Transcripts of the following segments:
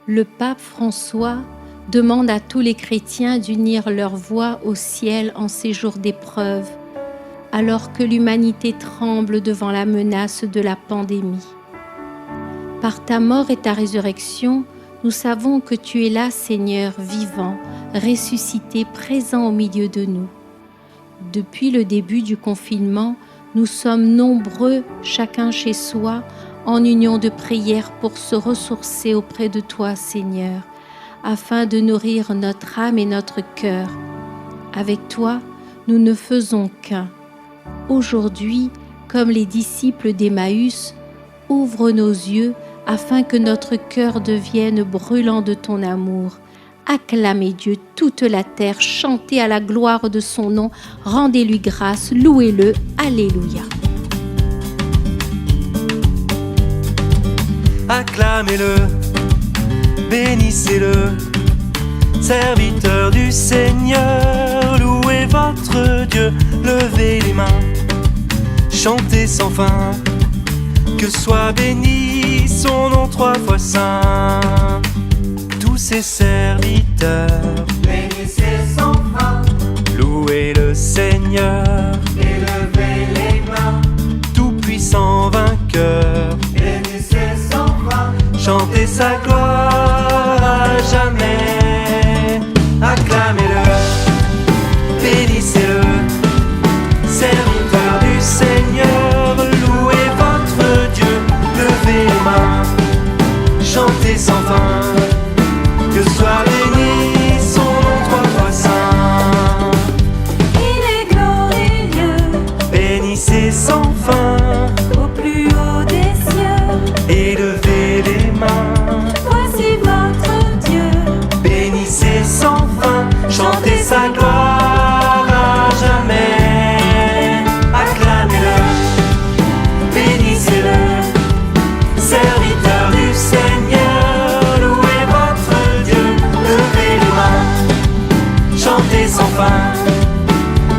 Le pape François demande à tous les chrétiens d'unir leur voix au ciel en ces jours d'épreuve, alors que l'humanité tremble devant la menace de la pandémie. Par ta mort et ta résurrection, nous savons que tu es là, Seigneur, vivant, ressuscité, présent au milieu de nous. Depuis le début du confinement, nous sommes nombreux, chacun chez soi, en union de prière pour se ressourcer auprès de toi, Seigneur, afin de nourrir notre âme et notre cœur. Avec toi, nous ne faisons qu'un. Aujourd'hui, comme les disciples d'Emmaüs, ouvre nos yeux afin que notre cœur devienne brûlant de ton amour. Acclamez Dieu, toute la terre, chantez à la gloire de son nom, rendez-lui grâce, louez-le, Alléluia. Acclamez-le, bénissez-le, serviteur du Seigneur, louez votre Dieu, levez les mains, chantez sans fin, que soit béni son nom 3 fois saint. Tous ses serviteurs, bénissez sans fin, louez le Seigneur, et levez les mains, tout-puissant vainqueur, bénissez sans fin, chantez sa gloire à jamais. Acclamez-le, bénissez-le, serviteur du Seigneur, louez votre Dieu, levez les mains, chantez sans fin, que soit béni son nom 3 fois saint. Il est glorieux, Bénissez sans fin, au plus haut des cieux. et levez les mains, Voici votre Dieu, bénissez sans fin, chantez sa gloire à jamais. Acclamez-le, bénissez-le, serviteur du Seigneur, louez votre Dieu, levez les mains, chantez sans fin,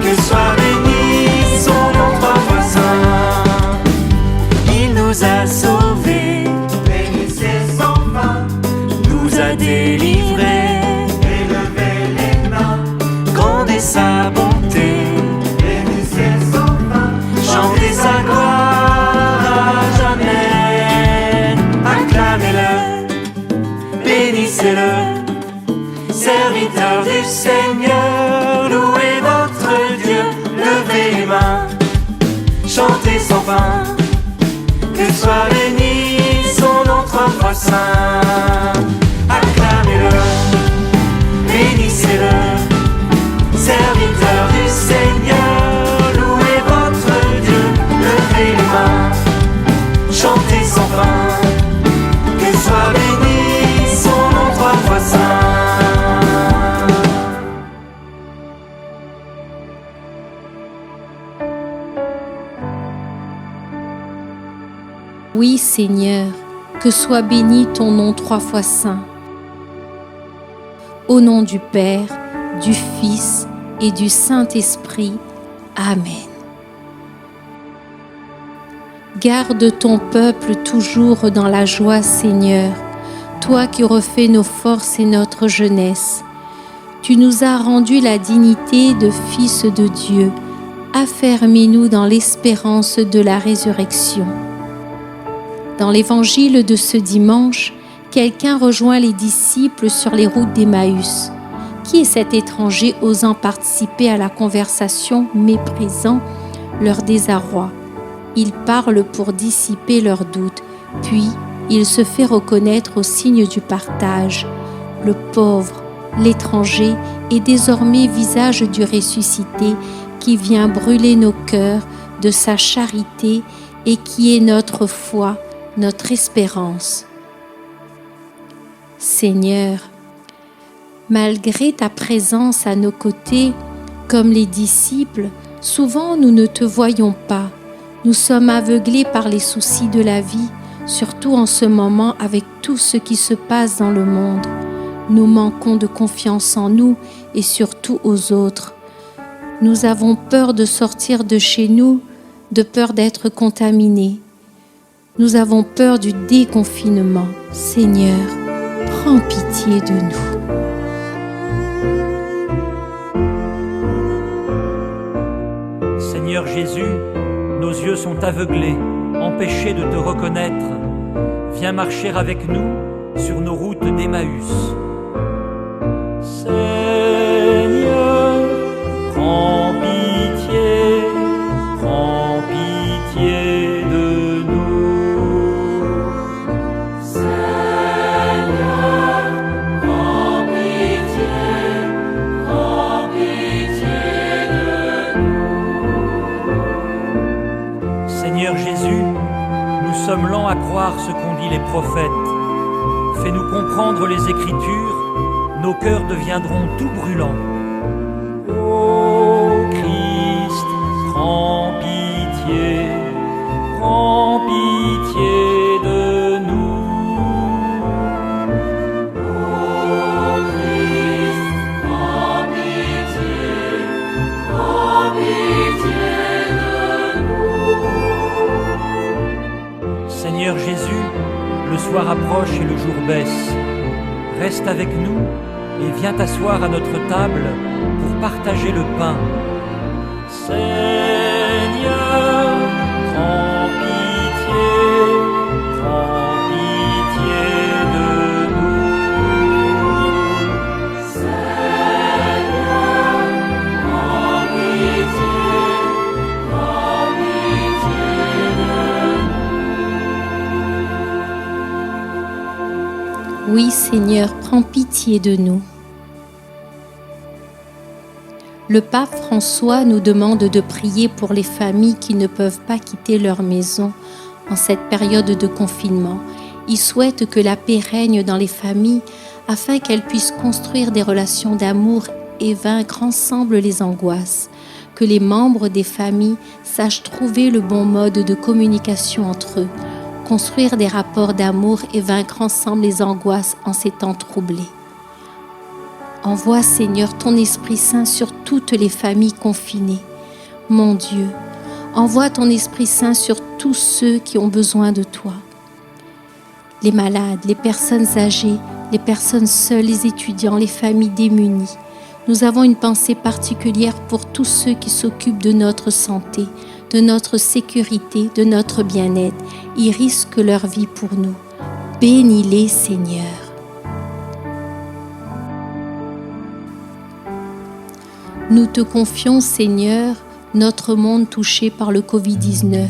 que soit béni son nom 3 fois saint. Il nous a sauvés, bénissez sans fin, nous a délivrés, et levez les mains, grandez sa bonté, bénissez sans fin, chantez sa gloire à jamais. Acclamez-le, bénissez-le, serviteur du Seigneur, louez votre Dieu, levez les mains, chantez sans fin, que soit béni son nom 3 fois saint. Acclamez-le, bénissez-le, serviteur du Seigneur, louez votre Dieu, levez les mains, chantez sans fin, que soit béni son nom 3 fois saint. Oui, Seigneur, que soit béni ton nom 3 fois saint. Au nom du Père, du Fils et du Saint-Esprit. Amen. Garde ton peuple toujours dans la joie, Seigneur, toi qui refais nos forces et notre jeunesse. Tu nous as rendu la dignité de fils de Dieu. Affermis-nous dans l'espérance de la résurrection. Dans l'évangile de ce dimanche, quelqu'un rejoint les disciples sur les routes d'Emmaüs. Qui est cet étranger osant participer à la conversation, méprisant leur désarroi? Il parle pour dissiper leurs doutes, puis il se fait reconnaître au signe du partage. Le pauvre, l'étranger est désormais visage du ressuscité qui vient brûler nos cœurs de sa charité et qui est notre foi, notre espérance. Seigneur, malgré ta présence à nos côtés, comme les disciples, souvent nous ne te voyons pas. Nous sommes aveuglés par les soucis de la vie, surtout en ce moment avec tout ce qui se passe dans le monde. Nous manquons de confiance en nous et surtout aux autres. Nous avons peur de sortir de chez nous, de peur d'être contaminés. Nous avons peur du déconfinement. Seigneur, prends pitié de nous. Seigneur Jésus, nos yeux sont aveuglés, empêchés de te reconnaître. Viens marcher avec nous sur nos routes d'Emmaüs. Seigneur, prends pitié de nous. Seigneur, prends pitié de nous. Seigneur Jésus, nous sommes lents à croire ce qu'ont dit les prophètes. Fais-nous comprendre les Écritures, nos cœurs deviendront tout brûlants. Ô Christ, prends pitié de nous. Ô Christ, prends pitié de nous. Seigneur Jésus, le soir approche et le jour baisse. Reste avec nous et viens t'asseoir à notre table pour partager le pain. Seigneur, prends pitié de nous. Seigneur, prends pitié de nous. Oui, Seigneur, prends pitié de nous. Le pape François nous demande de prier pour les familles qui ne peuvent pas quitter leur maison en cette période de confinement. Il souhaite que la paix règne dans les familles afin qu'elles puissent construire des relations d'amour et vaincre ensemble les angoisses. Que les membres des familles sachent trouver le bon mode de communication entre eux, construire des rapports d'amour et vaincre ensemble les angoisses en ces temps troublés. Envoie, Seigneur, ton Esprit Saint sur toutes les familles confinées. Mon Dieu, envoie ton Esprit Saint sur tous ceux qui ont besoin de toi. Les malades, les personnes âgées, les personnes seules, les étudiants, les familles démunies. Nous avons une pensée particulière pour tous ceux qui s'occupent de notre santé, de notre sécurité, de notre bien-être. Ils risquent leur vie pour nous. Bénis-les, Seigneur. Nous te confions, Seigneur, notre monde touché par le Covid-19.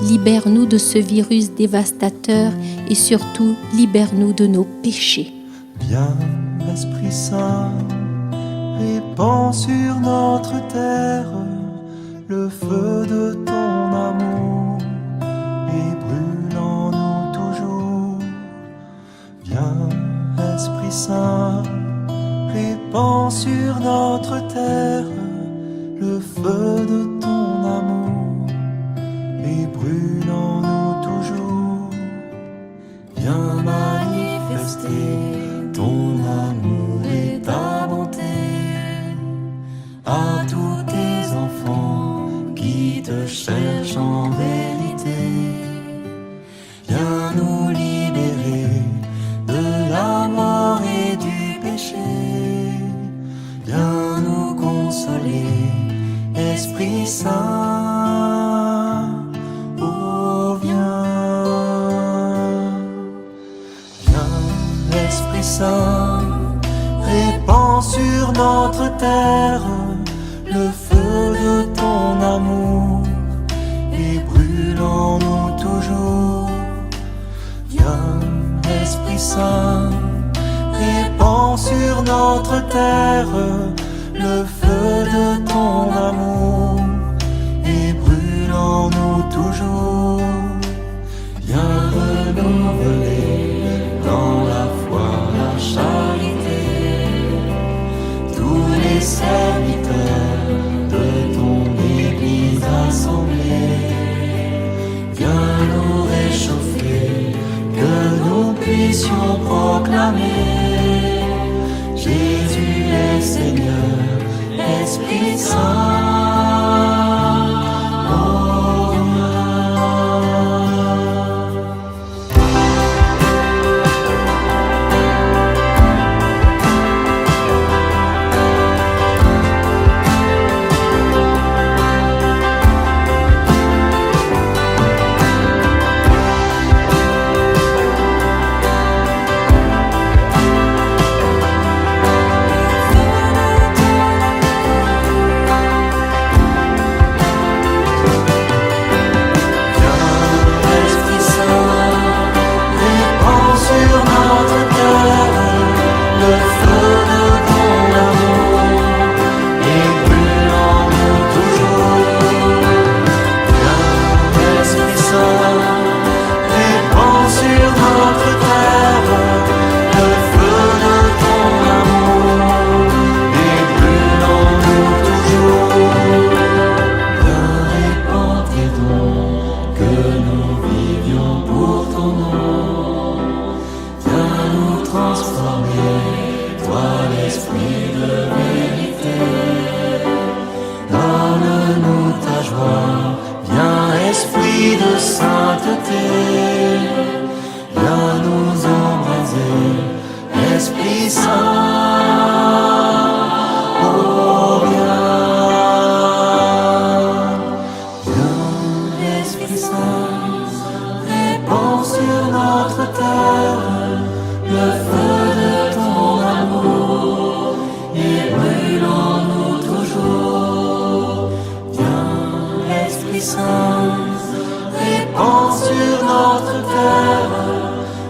Libère-nous de ce virus dévastateur et surtout, libère-nous de nos péchés. Viens, Esprit Saint, répands sur notre terre le feu de ton amour et brûle en nous toujours. Viens, Esprit Saint, répands sur notre terre le feu de ton amour et brûle en nous toujours. Viens manifester ton amour et ta bonté à tous tes enfants qui te cherchent en vérité. Viens nous libérer de la mort et du péché. Viens nous consoler, Esprit Saint. Oh, viens. Viens, Esprit Saint, répands sur notre terre le feu de ton amour et brûle en nous toujours. Viens, Esprit Saint, répands sur notre terre le feu de ton amour et brûle en nous toujours. Viens renouveler dans la foi, la charité, tous les serviteurs de ton Église assemblée. Viens nous réchauffer, que nous puissions proclamer Jésus est Seigneur, Esprit Saint. Oh, viens. vie de sainteté, viens nous embraser, Esprit Saint, oh viens, Esprit Saint, répands sur notre terre le feu de ton amour et brûle en nous toujours. Viens, Esprit Saint, répands sur notre terre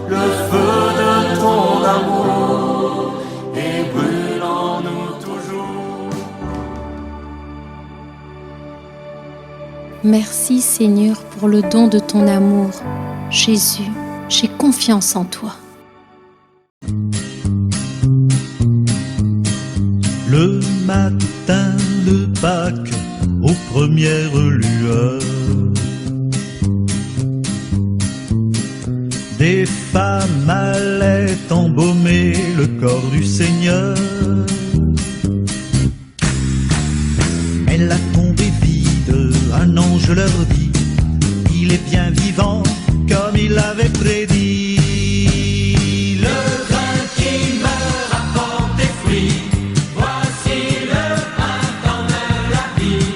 le feu de ton amour et brûle en nous toujours. Merci Seigneur pour le don de ton amour. Jésus, j'ai confiance en toi. Le matin de Pâques, aux premières lueurs, des femmes allaient embaumer le corps du Seigneur. Mais la tombe est vide, un ange leur dit, il est bien vivant comme il l'avait prédit. Le grain qui meurt apporte des fruits. Voici le printemps de la vie.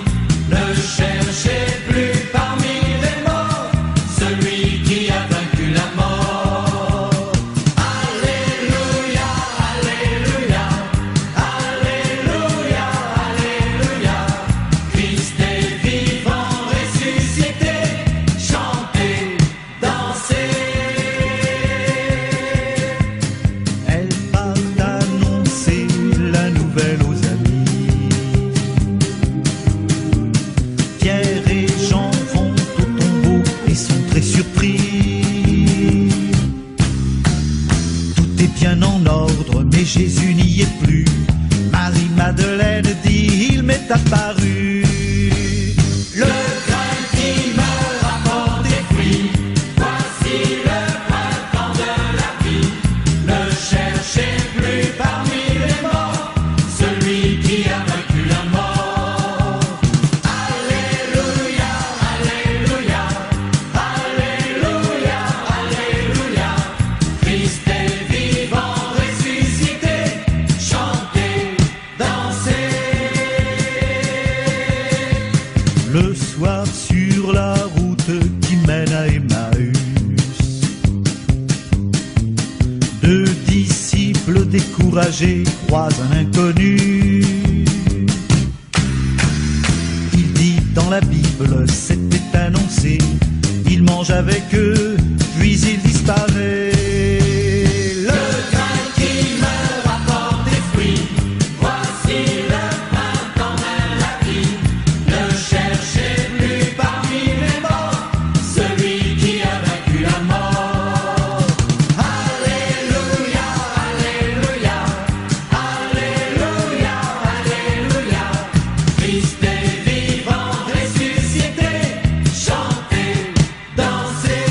Ne cherchez plus parmi les morts celui qui a vaincu la mort. Alléluia, alléluia, alléluia, alléluia. Christ est vivant, ressuscité, chantez, dansez. Elle part annoncer la nouvelle aux amis. Pierre et Jean vont au tombeau et sont très surpris. Tout est bien en ordre, mais Jésus n'y est plus. Marie-Madeleine dit, il m'est apparu. Le grain qui meurt apporte des fruits. Voici le printemps de la vie. Ne cherchez plus parmi les morts celui qui a vaincu la mort. Alléluia, alléluia, alléluia, alléluia. Christ est vivant, ressuscité, chantez, dansez. Le soir sur la route qui mène à Emmaüs, deux disciples découragés croisent un inconnu. Il dit dans la Bible, c'était annoncé, il mange avec eux, puis il disparaît. Le grain qui meurt apporte des fruits. Voici le printemps de la vie. Ne cherchez plus parmi les morts celui qui a vaincu la mort. Alléluia, alléluia, alléluia, alléluia. Christ est vivant, ressuscité, chantez, dansez.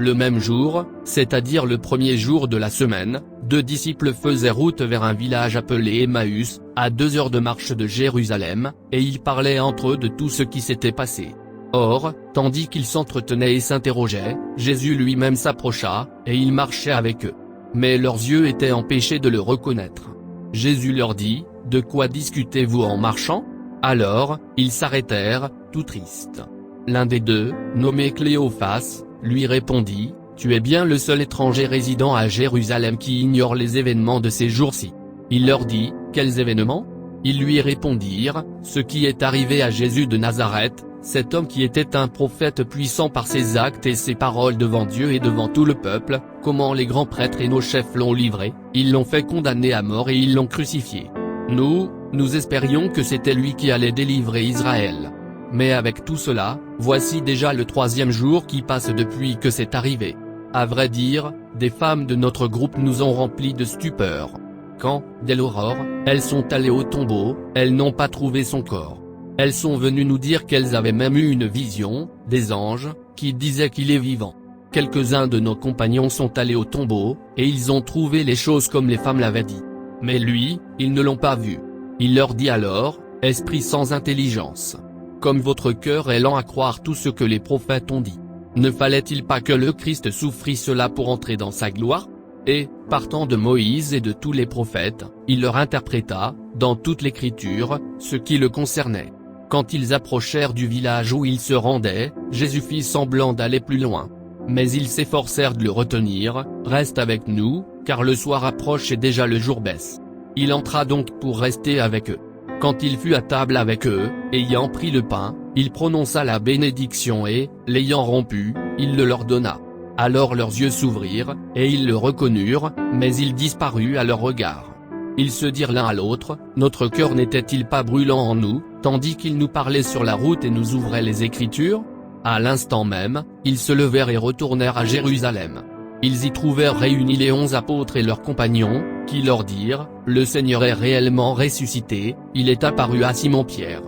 Le même jour, c'est-à-dire le premier jour de la semaine, 2 disciples faisaient route vers un village appelé Emmaüs, à 2 heures de marche de Jérusalem, et ils parlaient entre eux de tout ce qui s'était passé. Or, tandis qu'ils s'entretenaient et s'interrogeaient, Jésus lui-même s'approcha, et il marchait avec eux. Mais leurs yeux étaient empêchés de le reconnaître. Jésus leur dit, « De quoi discutez-vous en marchant ?» Alors, ils s'arrêtèrent, tout tristes. L'un des deux, nommé Cléophas, lui répondit, « Tu es bien le seul étranger résidant à Jérusalem qui ignore les événements de ces jours-ci. » Il leur dit, « Quels événements ?» Ils lui répondirent, « Ce qui est arrivé à Jésus de Nazareth, cet homme qui était un prophète puissant par ses actes et ses paroles devant Dieu et devant tout le peuple, comment les grands prêtres et nos chefs l'ont livré, ils l'ont fait condamner à mort et ils l'ont crucifié. Nous espérions que c'était lui qui allait délivrer Israël. Mais avec tout cela, voici déjà le 3e jour qui passe depuis que c'est arrivé. À vrai dire, des femmes de notre groupe nous ont remplis de stupeur. Quand, dès l'aurore, elles sont allées au tombeau, elles n'ont pas trouvé son corps. Elles sont venues nous dire qu'elles avaient même eu une vision, des anges, qui disaient qu'il est vivant. Quelques-uns de nos compagnons sont allés au tombeau, et ils ont trouvé les choses comme les femmes l'avaient dit. Mais lui, ils ne l'ont pas vu. Il leur dit alors, « Esprit sans intelligence. Comme votre cœur est lent à croire tout ce que les prophètes ont dit. Ne fallait-il pas que le Christ souffrit cela pour entrer dans sa gloire ?» Et, partant de Moïse et de tous les prophètes, il leur interpréta, dans toute l'écriture, ce qui le concernait. Quand ils approchèrent du village où ils se rendaient, Jésus fit semblant d'aller plus loin. Mais ils s'efforcèrent de le retenir, « Reste avec nous, car le soir approche et déjà le jour baisse. » Il entra donc pour rester avec eux. Quand il fut à table avec eux, ayant pris le pain, il prononça la bénédiction et, l'ayant rompu, il le leur donna. Alors leurs yeux s'ouvrirent, et ils le reconnurent, mais il disparut à leur regard. Ils se dirent l'un à l'autre, « Notre cœur n'était-il pas brûlant en nous, tandis qu'il nous parlait sur la route et nous ouvrait les Écritures ?» À l'instant même, ils se levèrent et retournèrent à Jérusalem. Ils y trouvèrent réunis les 11 apôtres et leurs compagnons, qui leur dirent, « Le Seigneur est réellement ressuscité, il est apparu à Simon-Pierre. »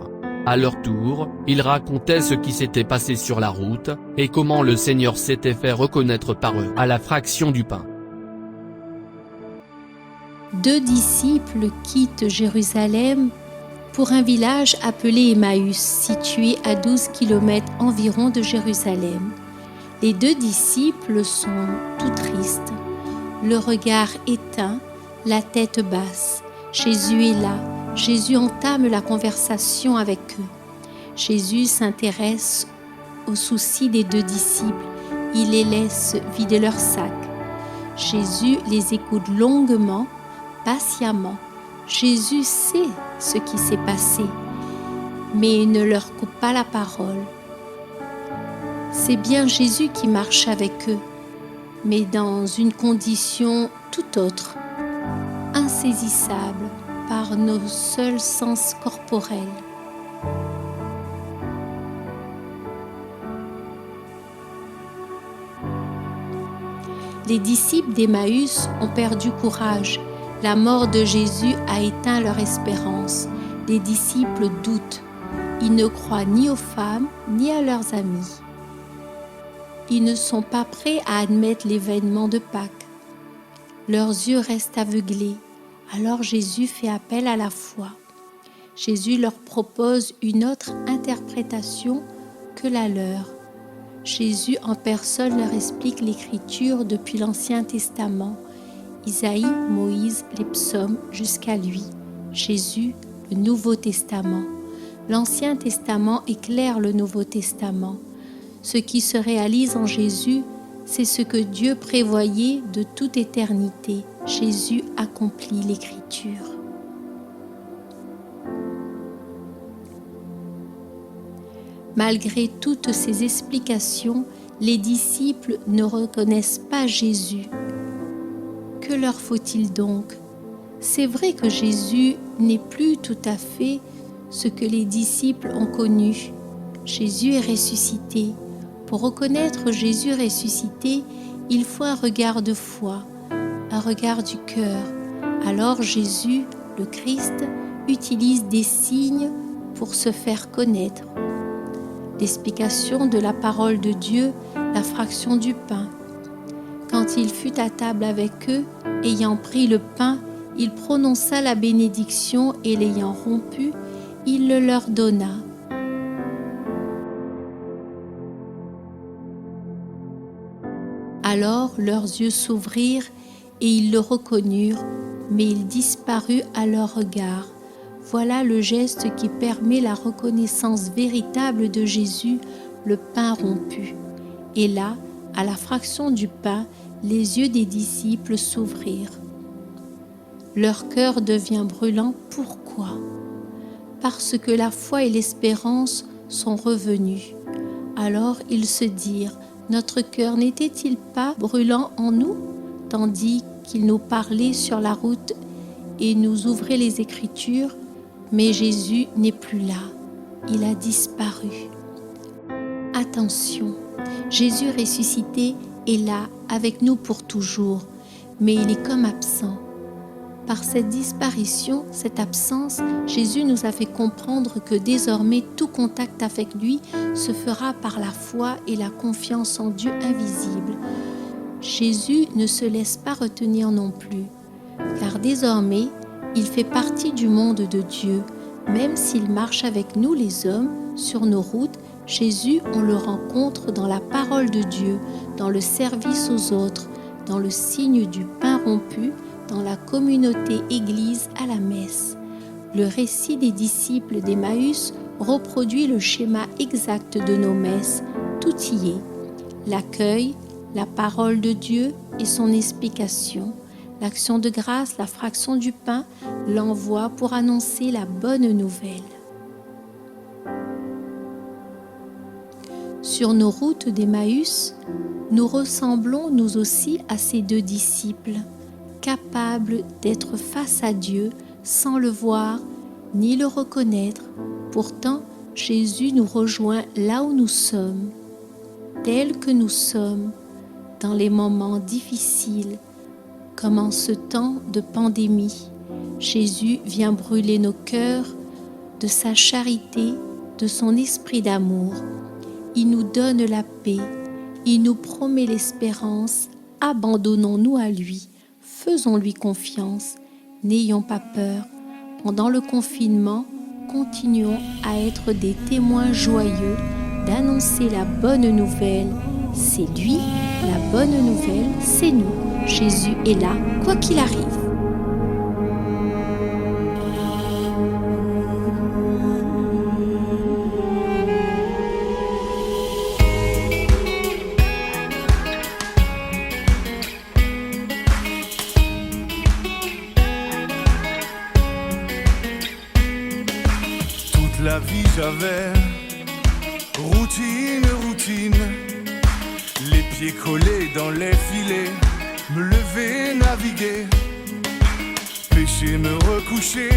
À leur tour, ils racontaient ce qui s'était passé sur la route, et comment le Seigneur s'était fait reconnaître par eux à la fraction du pain. 2 disciples quittent Jérusalem pour un village appelé Emmaüs, situé à 12 km environ de Jérusalem. Les 2 disciples sont tout tristes, le regard éteint, la tête basse. Jésus est là, Jésus entame la conversation avec eux. Jésus s'intéresse aux soucis des 2 disciples, il les laisse vider leur sac. Jésus les écoute longuement, patiemment. Jésus sait ce qui s'est passé, mais il ne leur coupe pas la parole. C'est bien Jésus qui marche avec eux, mais dans une condition tout autre, insaisissable par nos seuls sens corporels. Les disciples d'Emmaüs ont perdu courage. La mort de Jésus a éteint leur espérance. Les disciples doutent. Ils ne croient ni aux femmes ni à leurs amis. Ils ne sont pas prêts à admettre l'événement de Pâques. Leurs yeux restent aveuglés. Alors Jésus fait appel à la foi. Jésus leur propose une autre interprétation que la leur. Jésus en personne leur explique l'Écriture depuis l'Ancien Testament, Isaïe, Moïse, les psaumes jusqu'à lui. Jésus, le Nouveau Testament. L'Ancien Testament éclaire le Nouveau Testament. Ce qui se réalise en Jésus, c'est ce que Dieu prévoyait de toute éternité. Jésus accomplit l'Écriture. Malgré toutes ces explications, les disciples ne reconnaissent pas Jésus. Que leur faut-il donc? C'est vrai que Jésus n'est plus tout à fait ce que les disciples ont connu. Jésus est ressuscité. Pour reconnaître Jésus ressuscité, il faut un regard de foi, un regard du cœur. Alors Jésus, le Christ, utilise des signes pour se faire connaître. L'explication de la parole de Dieu, la fraction du pain, quand il fut à table avec eux, ayant pris le pain, il prononça la bénédiction et l'ayant rompu, il le leur donna. Alors leurs yeux s'ouvrirent et ils le reconnurent, mais il disparut à leur regard. Voilà le geste qui permet la reconnaissance véritable de Jésus, le pain rompu. Et là, à la fraction du pain, les yeux des disciples s'ouvrirent. Leur cœur devient brûlant. Pourquoi ? Parce que la foi et l'espérance sont revenus. Alors ils se dirent, notre cœur n'était-il pas brûlant en nous, tandis qu'il nous parlait sur la route et nous ouvrait les Écritures, mais Jésus n'est plus là, il a disparu. Attention, Jésus ressuscité est là avec nous pour toujours, mais il est comme absent. Par cette disparition, cette absence, Jésus nous a fait comprendre que désormais tout contact avec lui se fera par la foi et la confiance en Dieu invisible. Jésus ne se laisse pas retenir non plus, car désormais, il fait partie du monde de Dieu. Même s'il marche avec nous les hommes sur nos routes, Jésus, on le rencontre dans la parole de Dieu, dans le service aux autres, dans le signe du pain rompu, dans la communauté église à la messe. Le récit des disciples d'Emmaüs reproduit le schéma exact de nos messes. Tout y est. L'accueil, la parole de Dieu et son explication, l'action de grâce, la fraction du pain, l'envoi pour annoncer la bonne nouvelle. Sur nos routes d'Emmaüs, nous ressemblons nous aussi à ces deux disciples, capables d'être face à Dieu sans le voir ni le reconnaître. Pourtant, Jésus nous rejoint là où nous sommes, tels que nous sommes, dans les moments difficiles, comme en ce temps de pandémie. Jésus vient brûler nos cœurs de sa charité, de son esprit d'amour. Il nous donne la paix, il nous promet l'espérance. Abandonnons-nous à lui, faisons-lui confiance, n'ayons pas peur. Pendant le confinement, continuons à être des témoins joyeux, d'annoncer la bonne nouvelle. C'est lui, la bonne nouvelle, c'est nous. Jésus est là, quoi qu'il arrive. Toute la vie j'avais routine, les pieds collés dans les filets, me lever, naviguer, pêcher, me recoucher.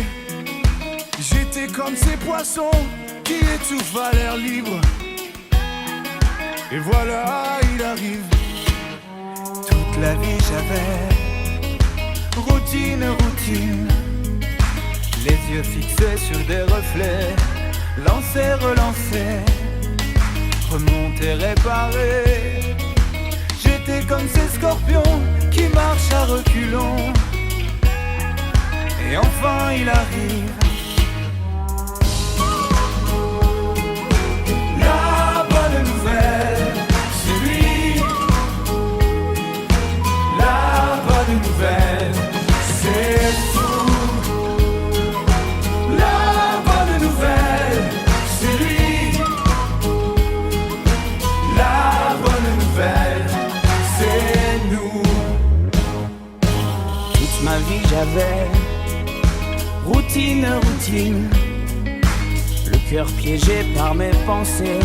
J'étais comme ces poissons qui étouffent à l'air libre. Et voilà, il arrive. Toute la vie j'avais routine, les yeux fixés sur des reflets, lancer, relancer, remonter, réparer. J'étais comme ces scorpions qui marchent à reculons. Et enfin il arrive. La bonne nouvelle, c'est lui. La bonne nouvelle, c'est fou. La bonne nouvelle, c'est lui. La bonne nouvelle, c'est nous. Toute ma vie j'avais routine, le cœur piégé par mes pensées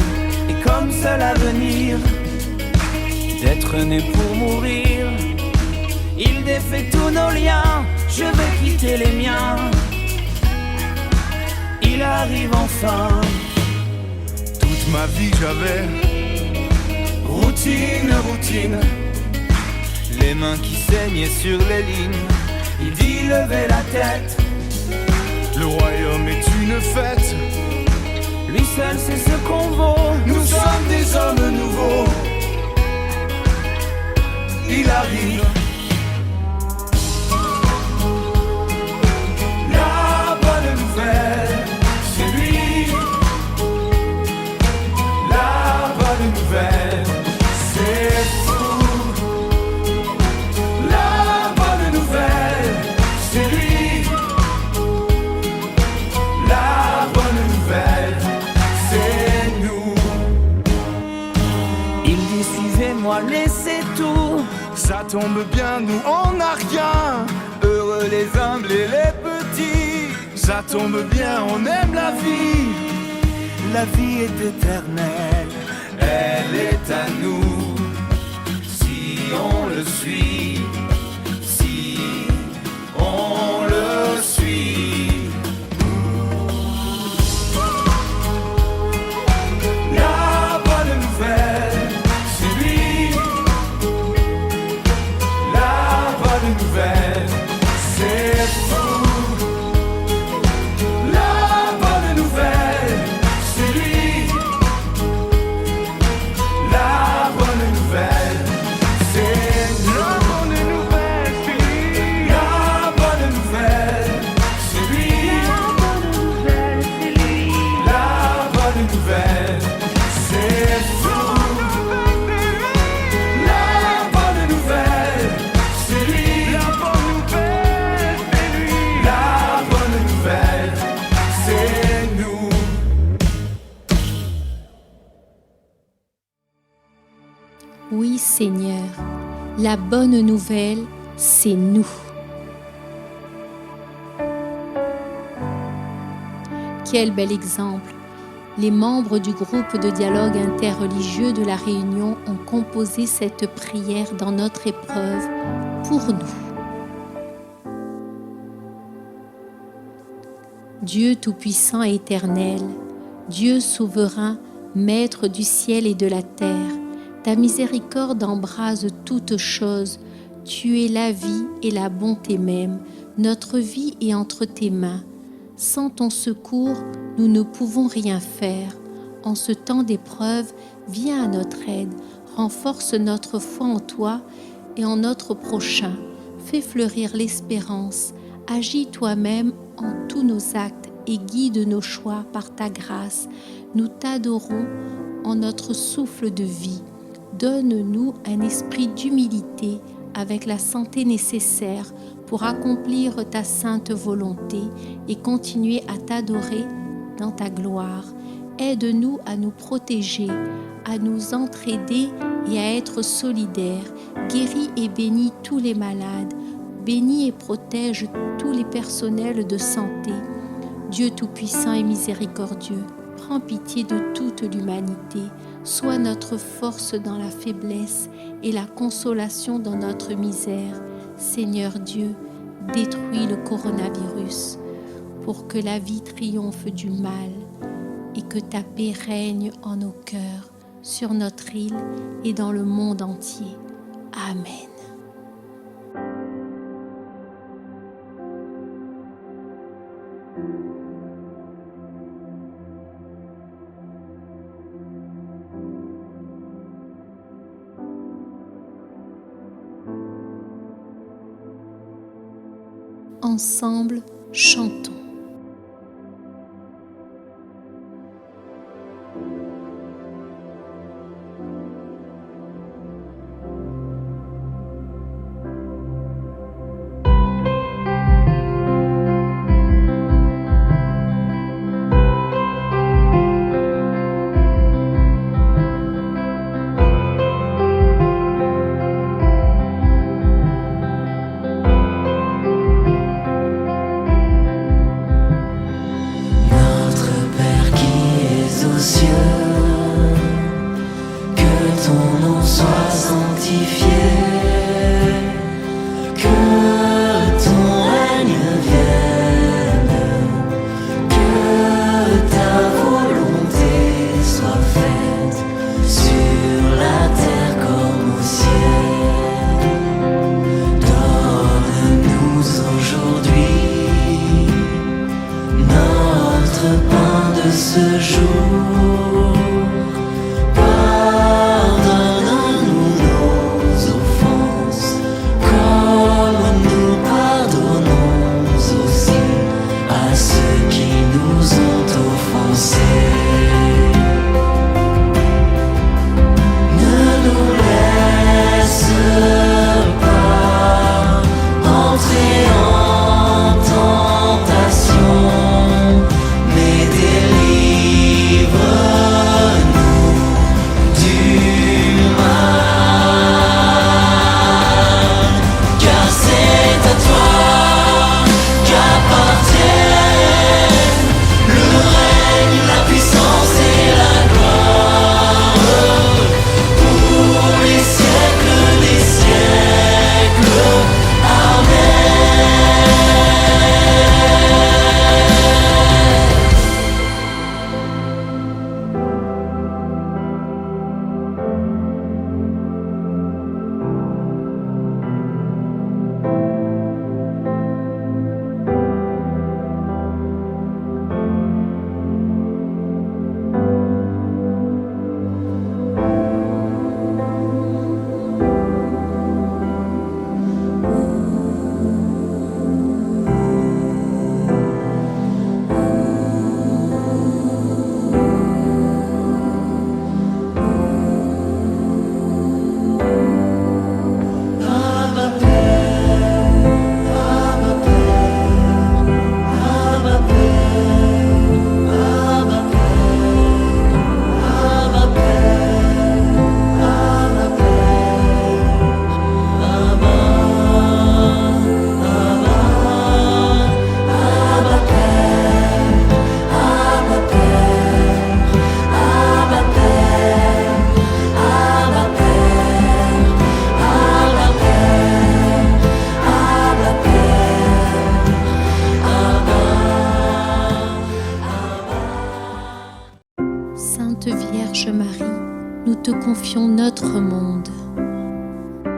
et comme seul avenir d'être né pour mourir. Il défait tous nos liens, je vais quitter les miens. Il arrive enfin. Toute ma vie j'avais routine, les mains qui saignaient sur les lignes. Il dit levez la tête, Le royaume est une fête. lui seul sait ce qu'on vaut. Nous sommes des hommes nouveaux. il arrive. La bonne nouvelle, c'est lui. La bonne nouvelle, c'est fou. La bonne nouvelle, c'est lui. La bonne nouvelle, c'est nous. Il dit suivez-moi, laissez tout. Ça tombe bien, nous on n'a rien. Heureux les humbles et les petits. Ça tombe bien, on aime la vie. La vie est éternelle, elle est à nous. Si on le suit, si on le suit. La bonne nouvelle, c'est lui. La bonne nouvelle, c'est fou. La bonne nouvelle, c'est lui. La bonne nouvelle, c'est nous. La bonne nouvelle, c'est lui. La bonne nouvelle, c'est lui. La bonne nouvelle, c'est fou. La bonne nouvelle, c'est lui. La bonne nouvelle, c'est lui. La bonne nouvelle, c'est nous. Oui Seigneur, la bonne nouvelle, c'est nous. Quel bel exemple! Les membres du groupe de dialogue interreligieux de la Réunion ont composé cette prière dans notre épreuve pour nous. Dieu tout-puissant et éternel, Dieu souverain, maître du ciel et de la terre, ta miséricorde embrase toutes choses. Tu es la vie et la bonté même. Notre vie est entre tes mains. Sans ton secours, nous ne pouvons rien faire. En ce temps d'épreuve, viens à notre aide. Renforce notre foi en toi et en notre prochain. Fais fleurir l'espérance. Agis toi-même en tous nos actes et guide nos choix par ta grâce. Nous t'adorons en notre souffle de vie. Donne-nous un esprit d'humilité avec la santé nécessaire pour accomplir ta sainte volonté et continuer à t'adorer dans ta gloire. Aide-nous à nous protéger, à nous entraider et à être solidaires. Guéris et bénis tous les malades. Bénis et protège tous les personnels de santé. Dieu tout-puissant et miséricordieux, prends pitié de toute l'humanité. Sois notre force dans la faiblesse et la consolation dans notre misère. Seigneur Dieu, détruis le coronavirus pour que la vie triomphe du mal et que ta paix règne en nos cœurs, sur notre île et dans le monde entier. Amen. Ensemble, chantons. confions notre monde.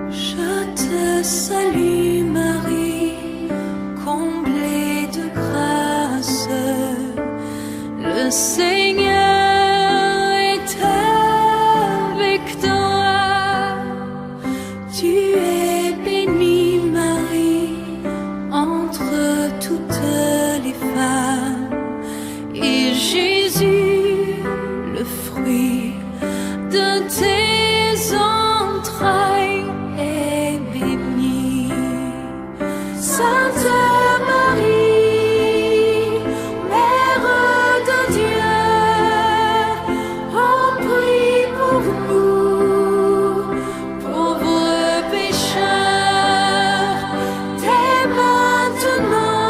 Je te salue Marie, comblée de grâce, le Seigneur est avec toi. Tu es bénie Marie entre toutes les femmes, et Jésus, le fruit de tes entrailles, est béni. Sainte Marie, Mère de Dieu, oh prie pour nous, pauvres pécheurs, dès maintenant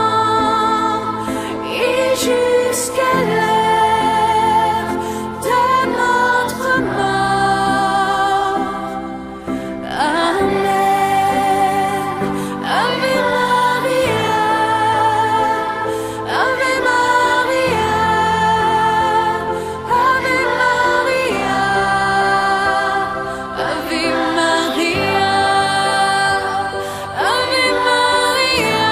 et jusqu'à l'heure de notre mort. Amen. Ave Maria, Ave Maria, Ave Maria, Ave Maria, Ave Maria,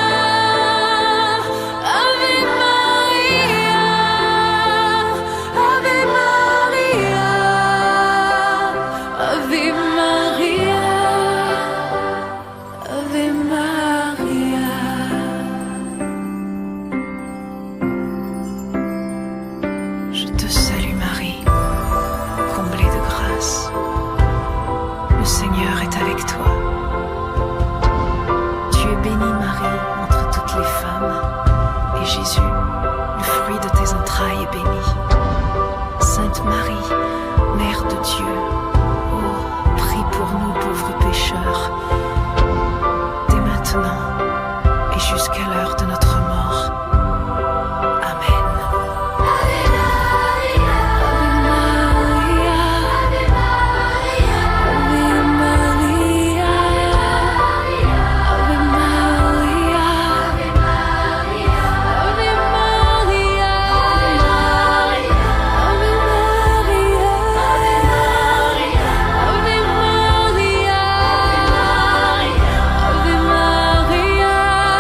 Ave Maria, Ave Maria, Ave Maria, Ave Maria. Je te salue Marie, comblée de grâce. Le Seigneur est avec toi. Tu es bénie Marie entre toutes les femmes, et Jésus, le fruit de tes entrailles, est béni. Sainte Marie, Mère de Dieu, oh, prie pour nous pauvres pécheurs, dès maintenant et jusqu'à l'heure de notre mort. Amen. Ave Maria, Ave Maria, Ave Maria, Ave Maria, Ave Maria, Ave Maria, Ave Maria, Ave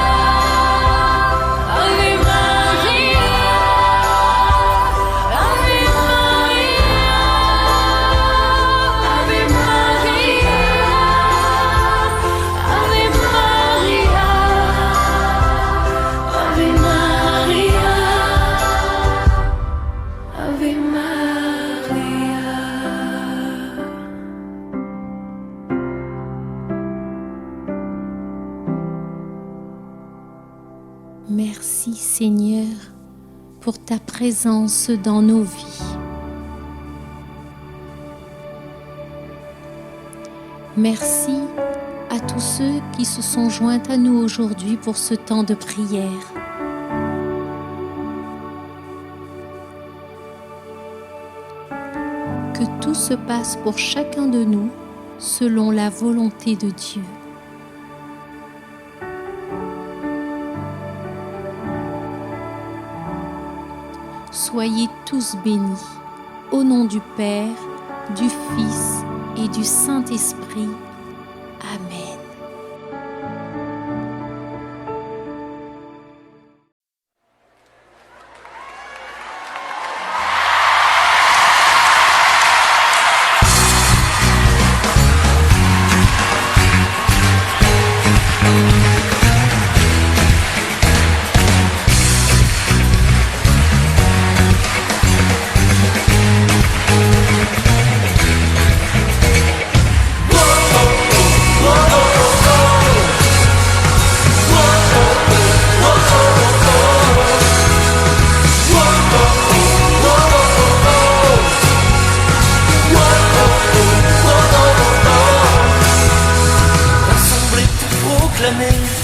Maria, Ave Maria, Ave Maria, Ave Maria, Ave Maria, Ave Maria. Merci Seigneur pour ta présence dans nos vies. Merci à tous ceux qui se sont joints à nous aujourd'hui pour ce temps de prière. Que tout se passe pour chacun de nous selon la volonté de Dieu. Soyez tous bénis, au nom du Père, du Fils et du Saint-Esprit. Amen.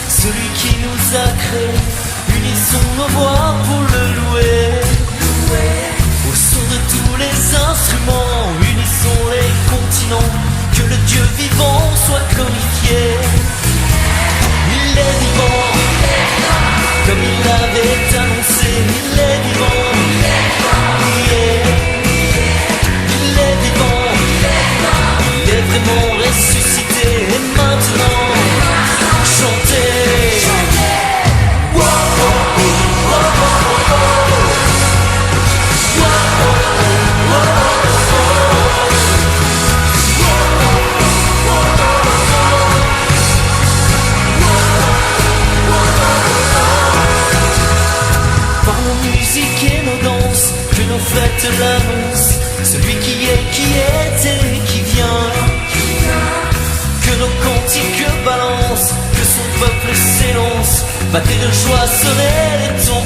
celui qui nous a créés. Unissons nos voix pour le louer. Au son de tous les instruments, unissons les continents. Que le Dieu Dieu vivant soit glorifié. Il est vivant, comme il l'avait annoncé. Il est vivant, il est vivant, il est vraiment ressuscité. Et maintenant, chantez. Par nos musiques et nos danses, que nos fêtes l'annoncent. Celui qui est et qui vient. Que nos cantiques balancent, que son peuple s'élance. Battez de joie, sonnez les tons.